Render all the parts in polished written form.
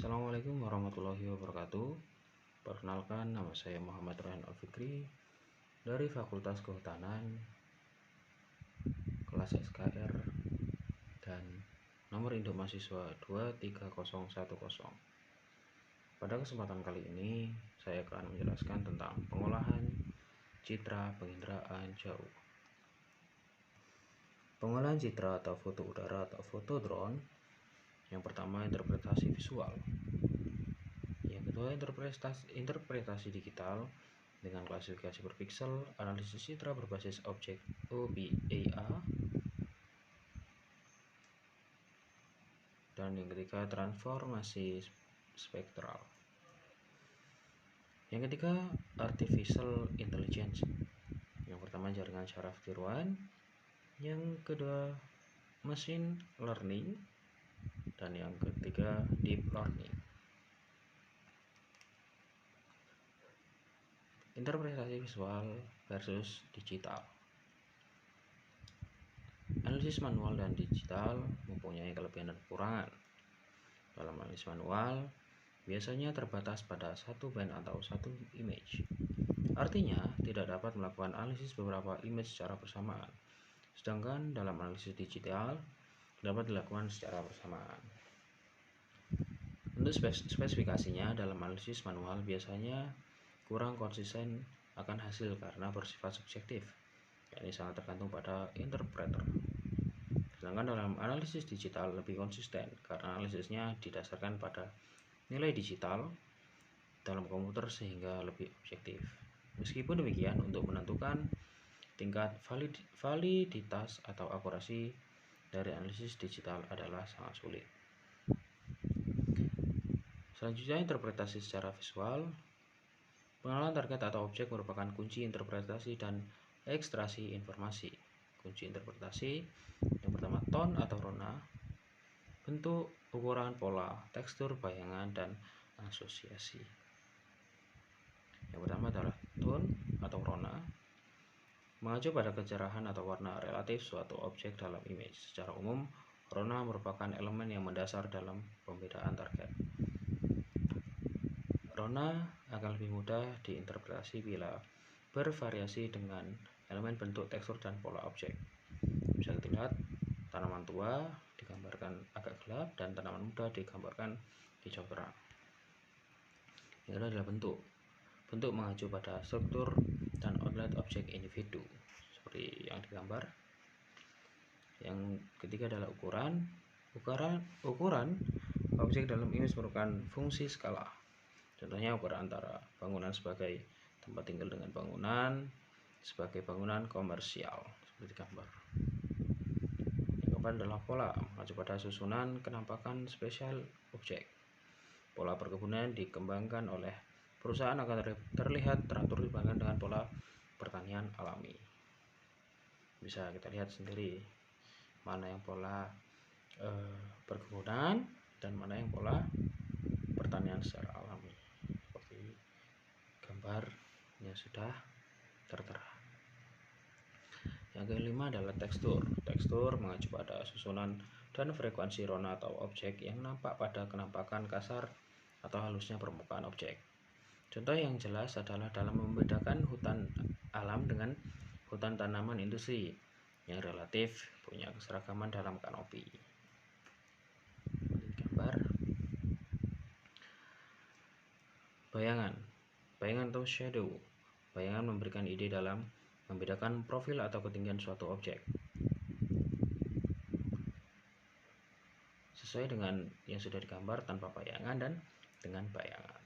Assalamualaikum warahmatullahi wabarakatuh. Perkenalkan, nama saya Muhammad Ryan Alfikri dari Fakultas Kehutanan, kelas SKR, dan nomor induk mahasiswa 23010. Pada kesempatan kali ini, saya akan menjelaskan tentang pengolahan citra penginderaan jauh. Pengolahan citra atau foto udara atau foto drone. Yang pertama, interpretasi visual. Yang kedua, interpretasi digital dengan klasifikasi per pixel, analisis citra berbasis objek OBAA. Dan yang ketiga, transformasi spektral. Yang ketiga, artificial intelligence. Yang pertama, jaringan syaraf tiruan. Yang kedua, machine learning. Dan yang ketiga, deep learning. Interpretasi visual versus digital. Analisis manual dan digital mempunyai kelebihan dan kekurangan. Dalam analisis manual, biasanya terbatas pada satu band atau satu image. Artinya, tidak dapat melakukan analisis beberapa image secara bersamaan. Sedangkan dalam analisis digital, dapat dilakukan secara bersamaan. Untuk spesifikasinya, dalam analisis manual biasanya kurang konsisten akan hasil karena bersifat subjektif, yakni sangat tergantung pada interpreter. Sedangkan dalam analisis digital lebih konsisten karena analisisnya didasarkan pada nilai digital dalam komputer sehingga lebih objektif. Meskipun demikian, untuk menentukan tingkat validitas atau akurasi dari analisis digital adalah sangat sulit. Selanjutnya, interpretasi secara visual. Pengenalan target atau objek merupakan kunci interpretasi dan ekstraksi informasi. Kunci interpretasi yang pertama, tone atau rona, bentuk, ukuran, pola, tekstur, bayangan, dan asosiasi. Yang pertama adalah tone atau rona, mengacu pada kecerahan atau warna relatif suatu objek dalam image. Secara umum, rona merupakan elemen yang mendasar dalam pembedaan target. Rona akan lebih mudah diinterpretasi bila bervariasi dengan elemen bentuk, tekstur, dan pola objek. Bisa kita lihat, tanaman tua digambarkan agak gelap dan tanaman muda digambarkan hijau terang. Yang kedua adalah bentuk. Bentuk mengacu pada struktur dan outline objek individu, seperti yang digambar. Yang ketiga adalah ukuran. Ukuran objek dalam image merupakan fungsi skala. Contohnya ukuran antara bangunan sebagai tempat tinggal dengan bangunan sebagai bangunan komersial, seperti gambar. Yang keempat adalah pola, mengacu pada susunan kenampakan spesial objek. Pola perkebunan dikembangkan oleh perusahaan akan terlihat teratur dibandingkan dengan pola pertanian alami. Bisa kita lihat sendiri mana yang pola perkebunan dan mana yang pola pertanian secara alami, seperti gambarnya sudah tertera. Yang kelima adalah tekstur. Tekstur mengacu pada susunan dan frekuensi rona atau objek yang nampak pada kenampakan kasar atau halusnya permukaan objek. Contoh yang jelas adalah dalam membedakan hutan alam dengan hutan tanaman industri yang relatif punya keseragaman dalam kanopi. Gambar. Bayangan atau shadow. Bayangan memberikan ide dalam membedakan profil atau ketinggian suatu objek. Sesuai dengan yang sudah digambar tanpa bayangan dan dengan bayangan.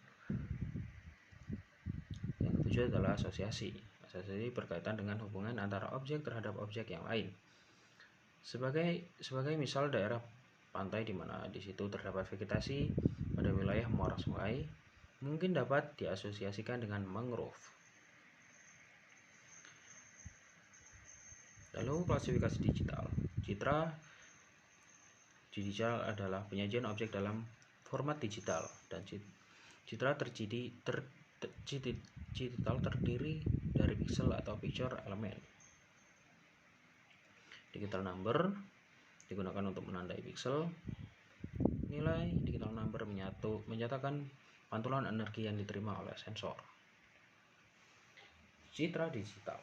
Yang ketujuh adalah asosiasi. Asosiasi berkaitan dengan hubungan antara objek terhadap objek yang lain. Sebagai misal daerah pantai di mana di situ terdapat vegetasi pada wilayah muara sungai, mungkin dapat diasosiasikan dengan mangrove. Lalu klasifikasi digital. Citra digital adalah penyajian objek dalam format digital, dan citra digital terdiri dari pixel atau picture element. Digital number digunakan untuk menandai pixel. Nilai digital number menyatakan pantulan energi yang diterima oleh sensor. Citra digital.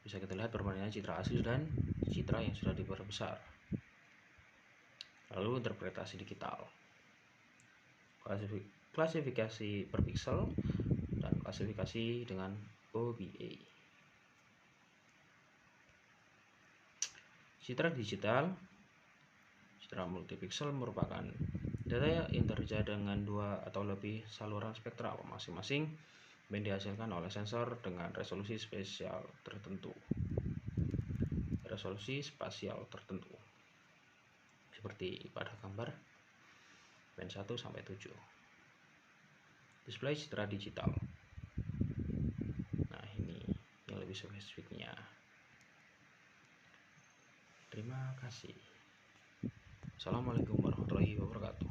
Bisa kita lihat perbandingan citra asli dan citra yang sudah diperbesar. Lalu interpretasi digital. Klasifikasi per pixel dan klasifikasi dengan OBA. Citra digital, citra multipiksel merupakan data yang terjadi dengan 2 atau lebih saluran spektral masing-masing yang dihasilkan oleh sensor dengan resolusi spasial tertentu. Seperti pada gambar band 1 sampai 7. Display citra digital. Nah, ini yang lebih spesifiknya. Terima kasih. Assalamualaikum warahmatullahi wabarakatuh.